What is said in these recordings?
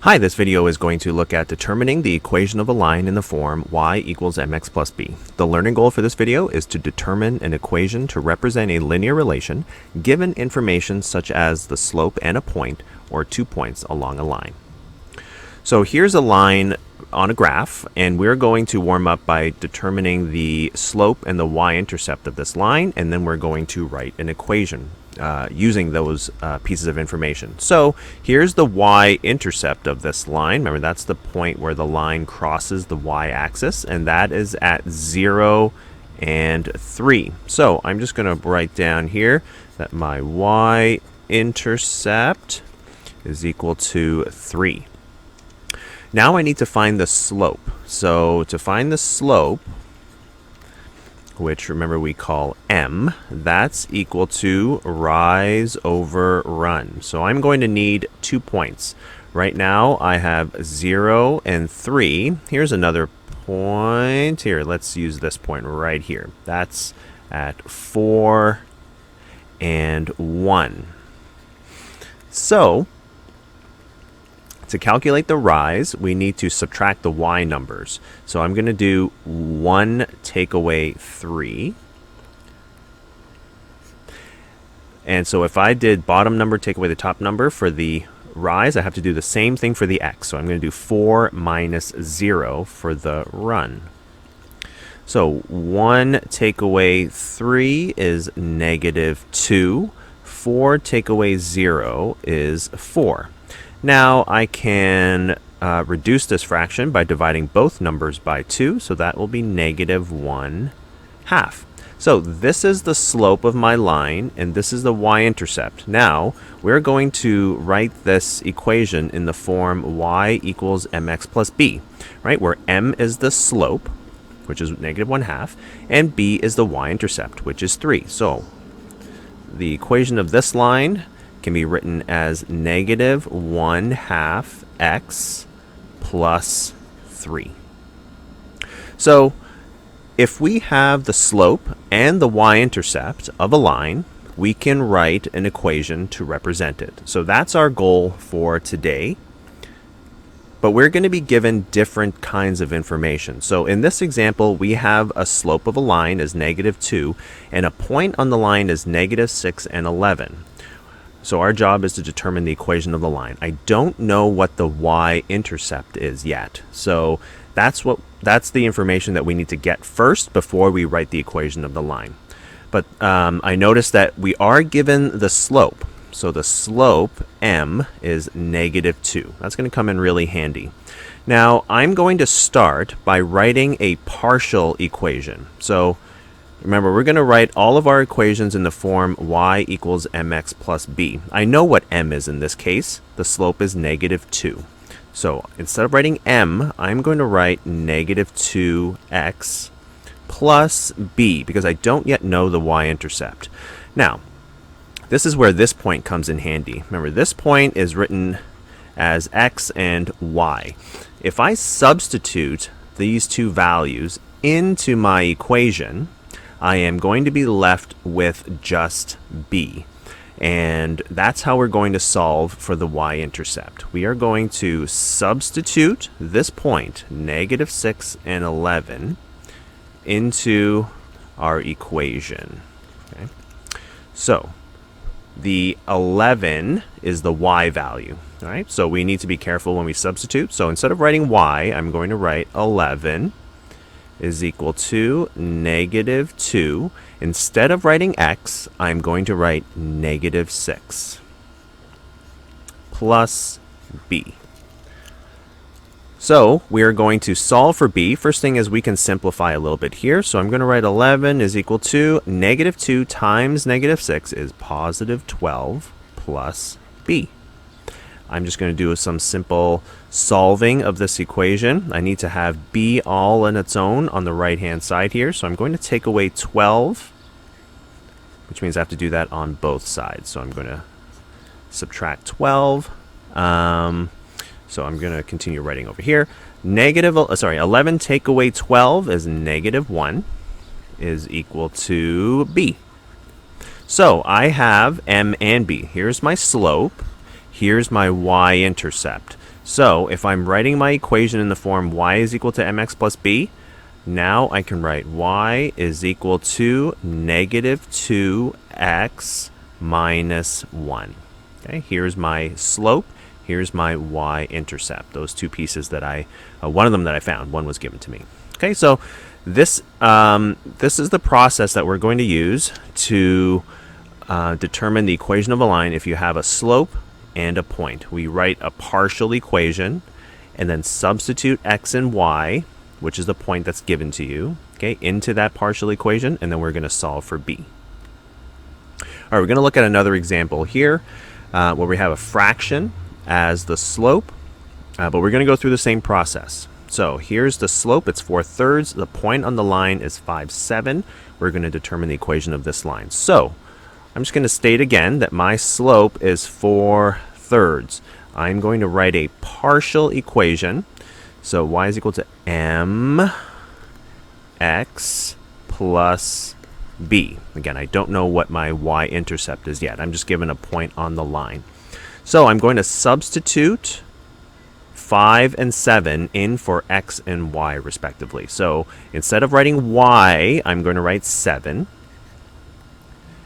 Hi, this video is going to look at determining the equation of a line in the form y equals mx plus b. The learning goal for this video is to determine an equation to represent a linear relation given information such as the slope and a point or 2 points along a line. So here's a line on a graph, and we're going to warm up by determining the slope and the y-intercept of this line, and then we're going to write an equation using those pieces of information. So here's the y-intercept of this line. Remember, that's the point where the line crosses the y-axis, and that is at 0 and 3. So I'm just going to write down here that my y-intercept is equal to 3. Now I need to find the slope. So to find the slope, which remember we call m, that's equal to rise over run. So I'm going to need 2 points. Right now I have 0 and 3. Here's another point. Here, let's use this point right here. That's at 4 and 1. So to calculate the rise, we need to subtract the y numbers. So I'm going to do 1 take away 3. And so if I did bottom number take away the top number for the rise, I have to do the same thing for the x. So I'm going to do 4 minus 0 for the run. So 1 take away 3 is negative 2. 4 take away 0 is 4. Now I can reduce this fraction by dividing both numbers by 2, so that will be negative 1/2. So this is the slope of my line, and this is the y-intercept. Now we're going to write this equation in the form y equals mx plus b, right? Where m is the slope, which is negative 1/2, and b is the y-intercept, which is 3. So the equation of this line can be written as negative 1/2 x plus 3. So if we have the slope and the y-intercept of a line, we can write an equation to represent it. So that's our goal for today. But we're going to be given different kinds of information. So in this example, we have a slope of a line as negative 2, and a point on the line is negative 6 and 11. So our job is to determine the equation of the line. I don't know what the y-intercept is yet. So that's the information that we need to get first before we write the equation of the line. But I noticed that we are given the slope. So the slope, m, is negative 2. That's going to come in really handy. Now I'm going to start by writing a partial equation. So remember, we're going to write all of our equations in the form y equals mx plus b. I know what m is in this case. The slope is negative 2. So instead of writing m, I'm going to write negative 2x plus b, because I don't yet know the y-intercept. Now, this is where this point comes in handy. Remember, this point is written as x and y. If I substitute these two values into my equation, I am going to be left with just b. And that's how we're going to solve for the y-intercept. We are going to substitute this point, negative 6 and 11, into our equation. Okay? So the 11 is the y value. All right? So we need to be careful when we substitute. So instead of writing y, I'm going to write 11 is equal to negative 2. Instead of writing x, I'm going to write negative 6 plus b. So we are going to solve for b. First thing is we can simplify a little bit here. So I'm going to write 11 is equal to negative 2 times negative 6 is positive 12 plus b. I'm just going to do some simple solving of this equation. I need to have b all on its own on the right-hand side here. So I'm going to take away 12, which means I have to do that on both sides. So I'm going to subtract 12. So I'm going to continue writing over here. 11 take away 12 is negative 1 is equal to b. So I have m and b. Here's my slope. Here's my y-intercept. So if I'm writing my equation in the form y is equal to mx plus b, now I can write y is equal to negative 2x minus 1. Okay, here's my slope. Here's my y-intercept. Those two pieces that one of them that I found. One was given to me. Okay, so this is the process that we're going to use to determine the equation of a line if you have a slope and a point. We write a partial equation and then substitute x and y, which is the point that's given to you, okay, into that partial equation, and then we're going to solve for b. All right, we're going to look at another example here where we have a fraction as the slope, but we're going to go through the same process. So here's the slope, it's 4/3. The point on the line is 5/7. We're going to determine the equation of this line. So I'm just going to state again that my slope is 4/3. I'm going to write a partial equation. So y is equal to mx plus b. Again, I don't know what my y-intercept is yet. I'm just given a point on the line. So I'm going to substitute 5 and 7 in for x and y respectively. So instead of writing y, I'm going to write 7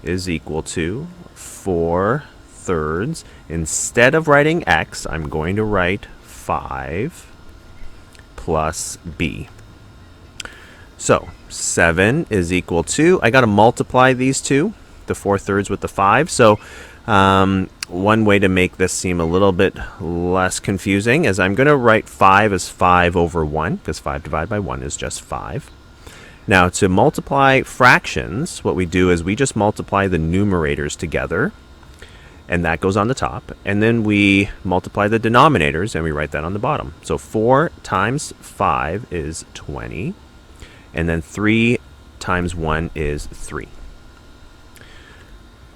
is equal to 4/3. Instead of writing x, I'm going to write 5 plus b. So 7 is equal to, I got to multiply these two, the 4/3 with the 5. So one way to make this seem a little bit less confusing is I'm going to write 5 as 5 over 1, because 5 divided by 1 is just 5. Now, to multiply fractions, what we do is we just multiply the numerators together, and that goes on the top. And then we multiply the denominators, and we write that on the bottom. So 4 times 5 is 20, and then 3 times 1 is 3.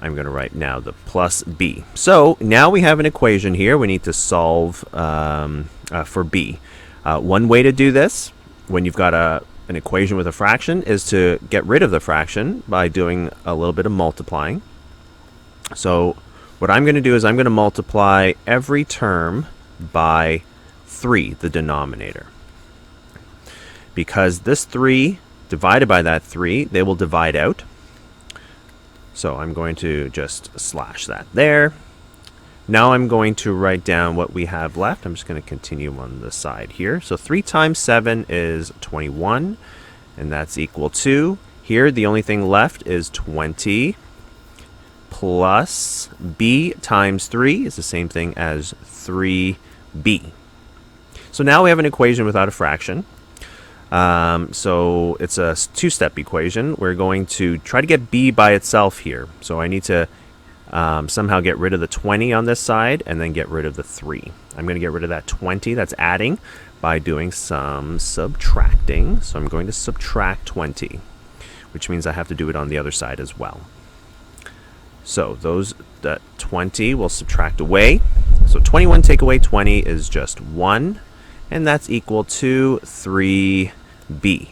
I'm going to write now the plus b. So now we have an equation here. We need to solve for b. One way to do this, when you've got an equation with a fraction, is to get rid of the fraction by doing a little bit of multiplying. So what I'm going to do is I'm going to multiply every term by 3, the denominator. Because this 3 divided by that 3, they will divide out. So I'm going to just slash that there. Now I'm going to write down what we have left. I'm just going to continue on the side here. So 3 times 7 is 21, and that's equal to, here the only thing left is 20 plus b times 3 is the same thing as 3b. So now we have an equation without a fraction. So it's a two-step equation. We're going to try to get b by itself here. So I need to somehow get rid of the 20 on this side and then get rid of the 3. I'm going to get rid of that 20 that's adding by doing some subtracting. So I'm going to subtract 20, which means I have to do it on the other side as well. So that 20 will subtract away. So 21 take away 20 is just 1, and that's equal to 3b.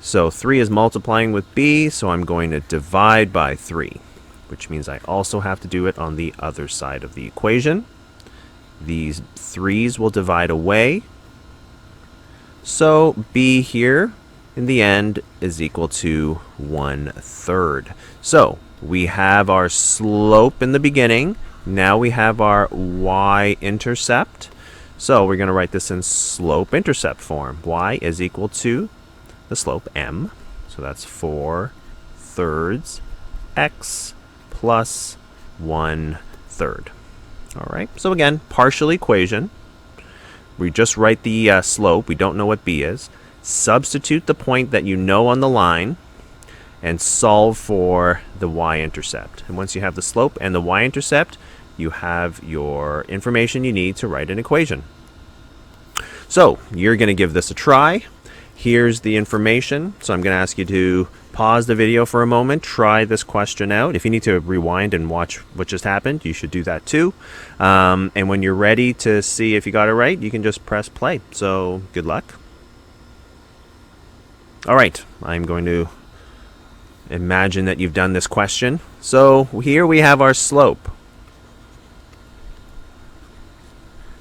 So 3 is multiplying with b, so I'm going to divide by 3, which means I also have to do it on the other side of the equation. These 3's will divide away. So b here, in the end, is equal to 1/3. So we have our slope in the beginning. Now we have our y-intercept. So we're going to write this in slope-intercept form. Y is equal to the slope m. So that's 4/3 x plus 1/3. All right. So again, partial equation. We just write the slope. We don't know what b is. Substitute the point that you know on the line and solve for the y-intercept. And once you have the slope and the y-intercept, you have your information you need to write an equation. So you're going to give this a try. Here's the information. So I'm going to ask you to pause the video for a moment, try this question out. If you need to rewind and watch what just happened, you should do that too. And when you're ready to see if you got it right, you can just press play. So good luck. All right, I'm going to imagine that you've done this question. So here we have our slope.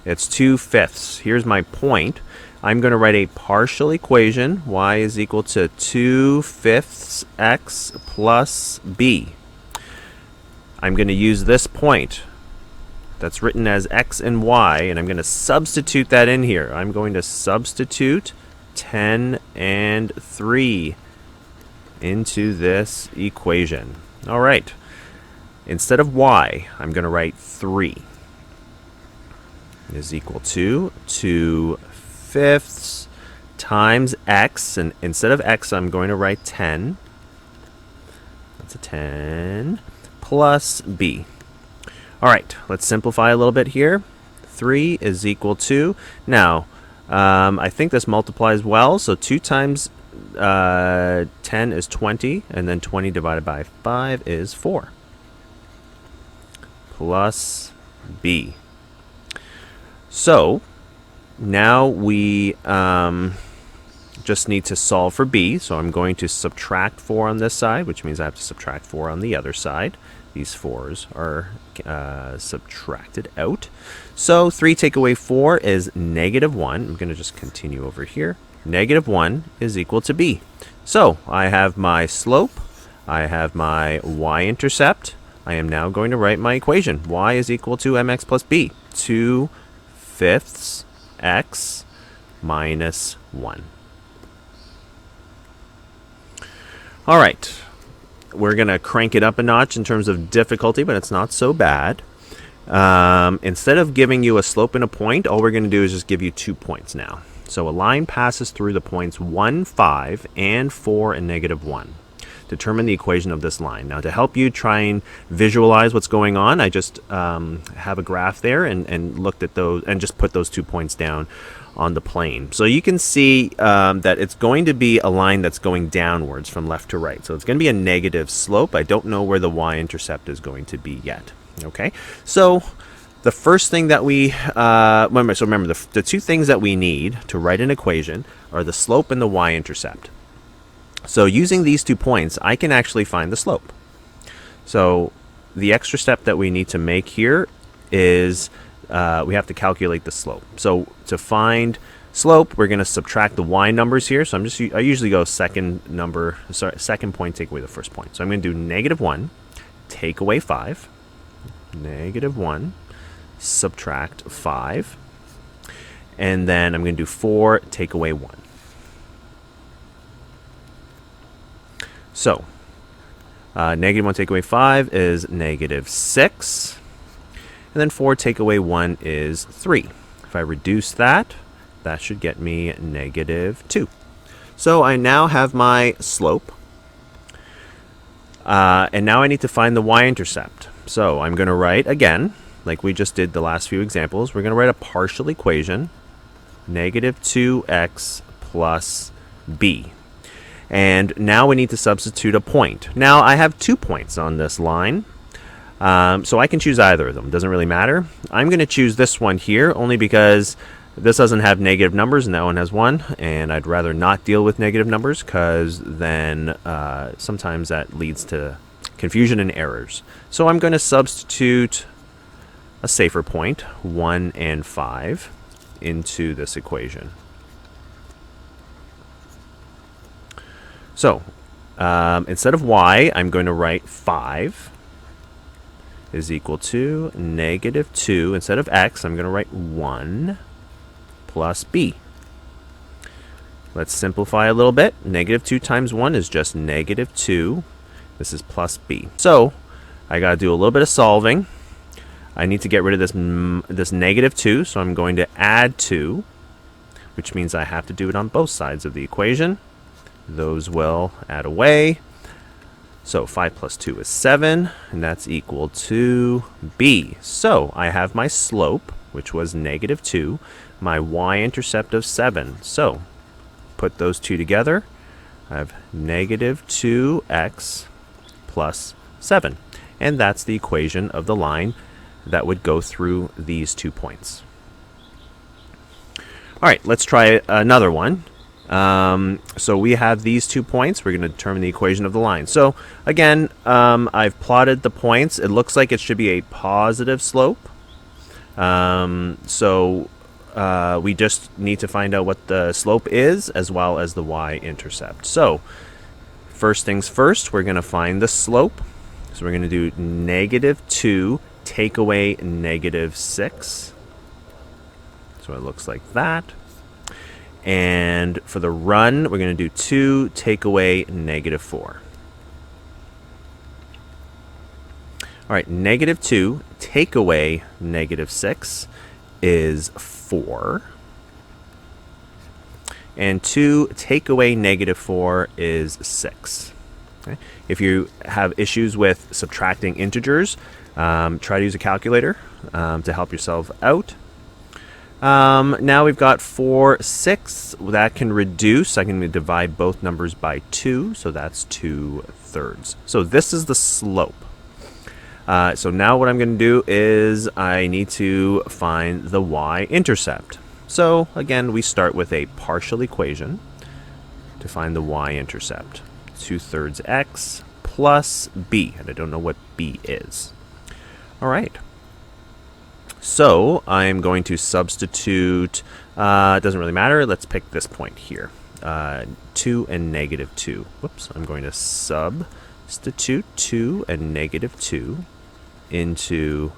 It's 2/5. Here's my point. I'm going to write a partial equation. Y is equal to 2/5 x plus b. I'm going to use this point that's written as x and y, and I'm going to substitute that in here. I'm going to substitute 10 and 3 into this equation. All right. Instead of y, I'm going to write 3 is equal to 2/5 times x, and instead of x, I'm going to write 10. That's a 10 plus b. All right, let's simplify a little bit here. 3 is equal to, now, I think this multiplies well, so 2 times 10 is 20, and then 20 divided by 5 is 4. Plus b. So, now we just need to solve for b, so I'm going to subtract 4 on this side, which means I have to subtract 4 on the other side. These 4s are subtracted out. So 3 take away 4 is -1. I'm going to just continue over here. -1 is equal to b. So I have my slope. I have my y-intercept. I am now going to write my equation. Y is equal to mx plus b. 2/5 x minus 1. All right. We're going to crank it up a notch in terms of difficulty, but it's not so bad. Instead of giving you a slope and a point, all we're going to do is just give you 2 points now. So a line passes through the points 1, 5, and 4 and -1. Determine the equation of this line. Now, to help you try and visualize what's going on, I just have a graph there and looked at those and just put those 2 points down on the plane. So you can see that it's going to be a line that's going downwards from left to right. So it's going to be a negative slope. I don't know where the y-intercept is going to be yet. Okay, so the first thing that we remember the 2 things that we need to write an equation are the slope and the y-intercept. So using these 2 points, I can actually find the slope. So the extra step that we need to make here is we have to calculate the slope. So to find slope, we're going to subtract the y numbers here. So I usually go second point, take away the first point. So I'm going to do -1, take away 5, -1, subtract 5, and then I'm going to do 4, take away 1. So, -1 take away 5 is -6. And then 4 take away 1 is 3. If I reduce that, that should get me -2. So I now have my slope. And now I need to find the y-intercept. So I'm going to write, again, like we just did the last few examples, we're going to write a partial equation, -2x plus b. And now we need to substitute a point. Now I have 2 points on this line, so I can choose either of them. Doesn't really matter. I'm going to choose this one here only because this doesn't have negative numbers and that one has 1, and I'd rather not deal with negative numbers because then sometimes that leads to confusion and errors. So I'm going to substitute a safer point, 1 and 5, into this equation. So, instead of y, I'm going to write 5 is equal to -2. Instead of x, I'm going to write 1 plus b. Let's simplify a little bit. -2 times 1 is just -2. This is plus b. So, I got to do a little bit of solving. I need to get rid of this -2, so I'm going to add 2, which means I have to do it on both sides of the equation. Those will add away. So 5 plus 2 is 7, and that's equal to b. So I have my slope, which was -2, my y-intercept of 7. So put those two together. I have -2x plus 7. And that's the equation of the line that would go through these 2 points. All right, let's try another one. So we have these 2 points. We're going to determine the equation of the line. So again, I've plotted the points. It looks like it should be a positive slope. We just need to find out what the slope is as well as the y-intercept. So first things first, we're going to find the slope. So we're going to do -2 take away -6. So it looks like that. And for the run, we're going to do 2 take away -4. All right, -2 take away -6 is 4. And 2 take away -4 is 6. Okay? If you have issues with subtracting integers, try to use a calculator to help yourself out. Now we've got 4, 6. That can reduce. I can divide both numbers by 2, so that's 2/3. So this is the slope. So now what I'm going to do is I need to find the y-intercept. So again, we start with a partial equation to find the y-intercept. 2/3 x plus b, and I don't know what b is. All right. So I'm going to substitute, it doesn't really matter, let's pick this point here, 2 and -2. Whoops, I'm going to substitute 2 and -2 into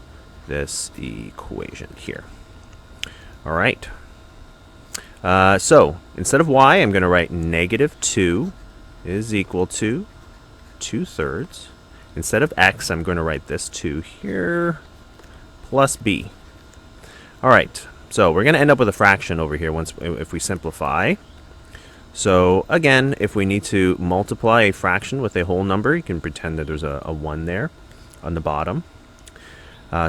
this equation here. All right. So instead of y, I'm going to write -2 is equal to 2/3. Instead of x, I'm going to write this 2 here plus b. All right, so we're going to end up with a fraction over here if we simplify. So again, if we need to multiply a fraction with a whole number, you can pretend that there's a 1 there on the bottom.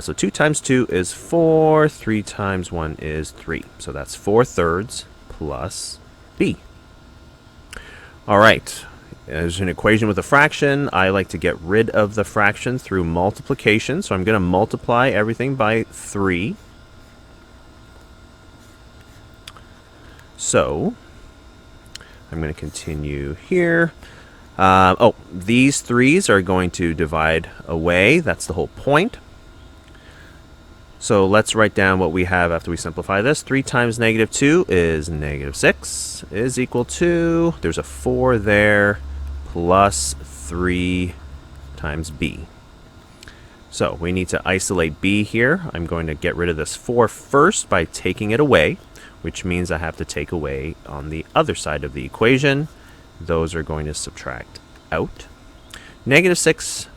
So 2 times 2 is 4, 3 times 1 is 3. So that's 4/3 plus b. All right, as an equation with a fraction, I like to get rid of the fraction through multiplication. So I'm going to multiply everything by 3. So I'm going to continue here. These 3's are going to divide away. That's the whole point. So let's write down what we have after we simplify this. 3 times -2 is -6 is equal to, there's a 4 there, plus 3 times b. So we need to isolate b here. I'm going to get rid of this 4 first by taking it away, which means I have to take away on the other side of the equation. Those are going to subtract out. -6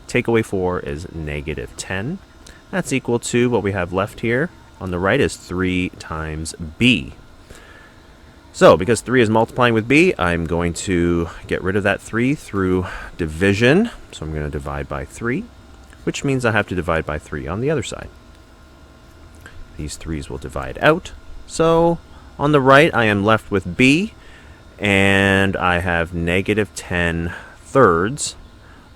take away 4 is -10. That's equal to what we have left here on the right is 3 times b. So because 3 is multiplying with b, I'm going to get rid of that 3 through division. So I'm going to divide by 3, which means I have to divide by 3 on the other side. These 3's will divide out. So on the right, I am left with b, and I have -10/3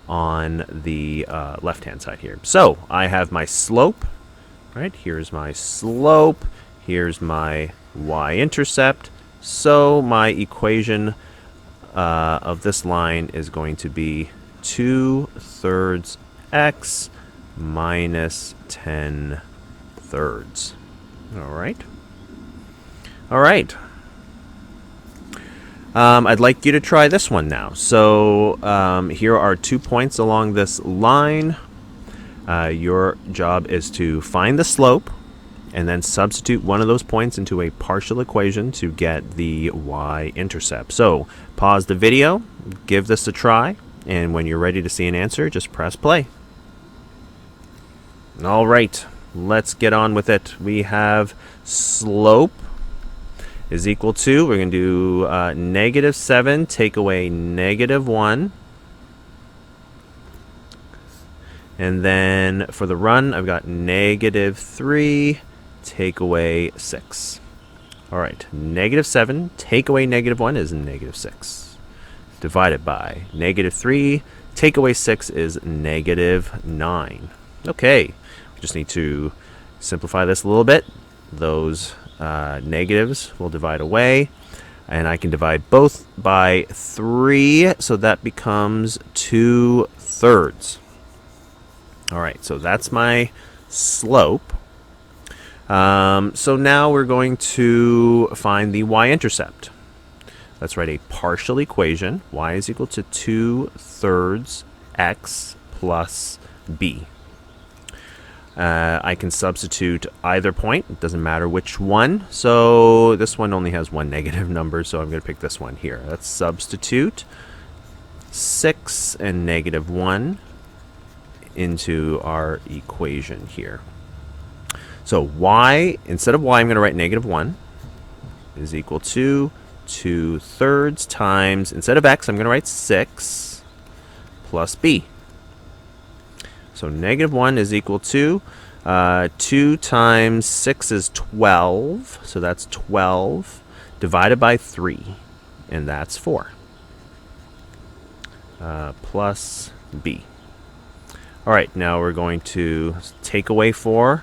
on the left-hand side here. So I have my slope, right? Here's my slope. Here's my y-intercept. So my equation of this line is going to be 2/3 x minus 10/3. All right. All right. I'd like you to try this one now. So here are 2 points along this line. Your job is to find the slope and then substitute one of those points into a partial equation to get the y-intercept. So pause the video, give this a try, and when you're ready to see an answer, just press play. All right, let's get on with it. We have slope is equal to, we're going to do -7 take away -1. And then for the run, I've got -3 take away 6. All right, -7 take away -1 is -6. Divided by -3 take away 6 is -9. Okay, we just need to simplify this a little bit. Those negatives will divide away, and I can divide both by 3, so that becomes 2/3. All right, so that's my slope. So now we're going to find the y-intercept. Let's write a partial equation. Y is equal to 2/3 x plus b. I can substitute either point. It doesn't matter which one. So this one only has one negative number, so I'm going to pick this one here. Let's substitute 6 and -1 into our equation here. So y, instead of y, I'm going to write -1 is equal to 2/3 times, instead of x, I'm going to write 6 plus b. So -1 is equal to 2 times 6 is 12. So that's 12 divided by 3. And that's 4. Plus b. All right, now we're going to take away 4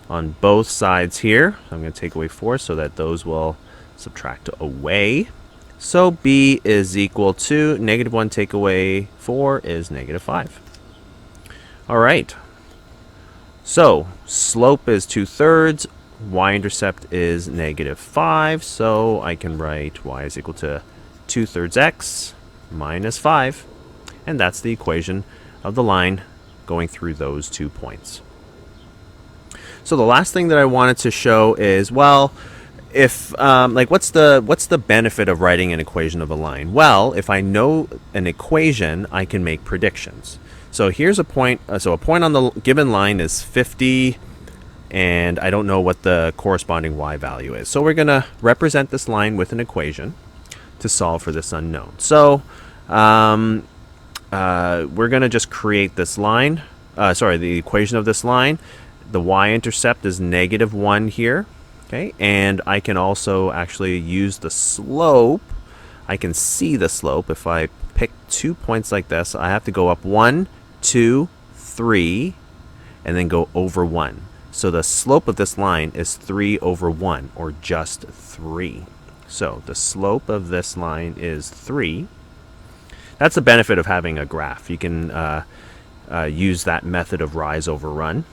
on both sides here. I'm going to take away 4 so that those will subtract away. So b is equal to -1 take away 4 is -5. All right. So slope is 2/3. Y-intercept is -5. So I can write y is equal to 2/3 x minus 5. And that's the equation of the line going through those 2 points. So the last thing that I wanted to show is, well, if what's the benefit of writing an equation of a line? Well, if I know an equation, I can make predictions. So here's a point. So a point on the given line is 50, and I don't know what the corresponding y value is. So we're going to represent this line with an equation to solve for this unknown. So we're going to just create this line. The equation of this line. The y-intercept is -1 here. Okay, and I can also actually use the slope. I can see the slope. If I pick 2 points like this, I have to go up 1, 2, 3, and then go over 1. So the slope of this line is 3 over 1, or just 3. So the slope of this line is 3. That's the benefit of having a graph. You can use that method of rise over run.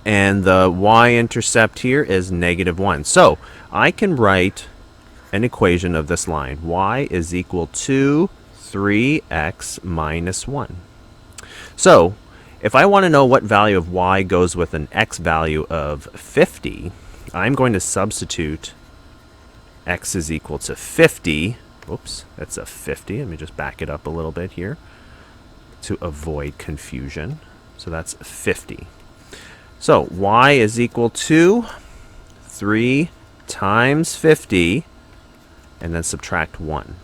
And the y-intercept here is -1. So I can write an equation of this line. Y is equal to 3x minus 1. So if I want to know what value of y goes with an x value of 50, I'm going to substitute x is equal to 50. Oops, that's a 50. Let me just back it up a little bit here to avoid confusion. So that's 50. So y is equal to 3 times 50, and then subtract 1.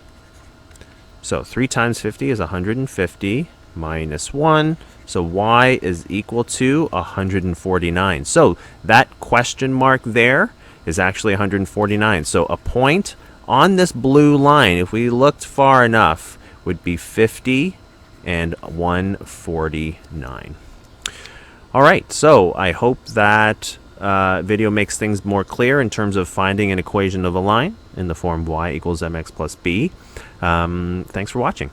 So 3 times 50 is 150 minus 1. So y is equal to 149. So that question mark there is actually 149. So a point on this blue line, if we looked far enough, would be 50 and 149. All right, so I hope that video makes things more clear in terms of finding an equation of a line in the form y equals mx plus b. Thanks for watching.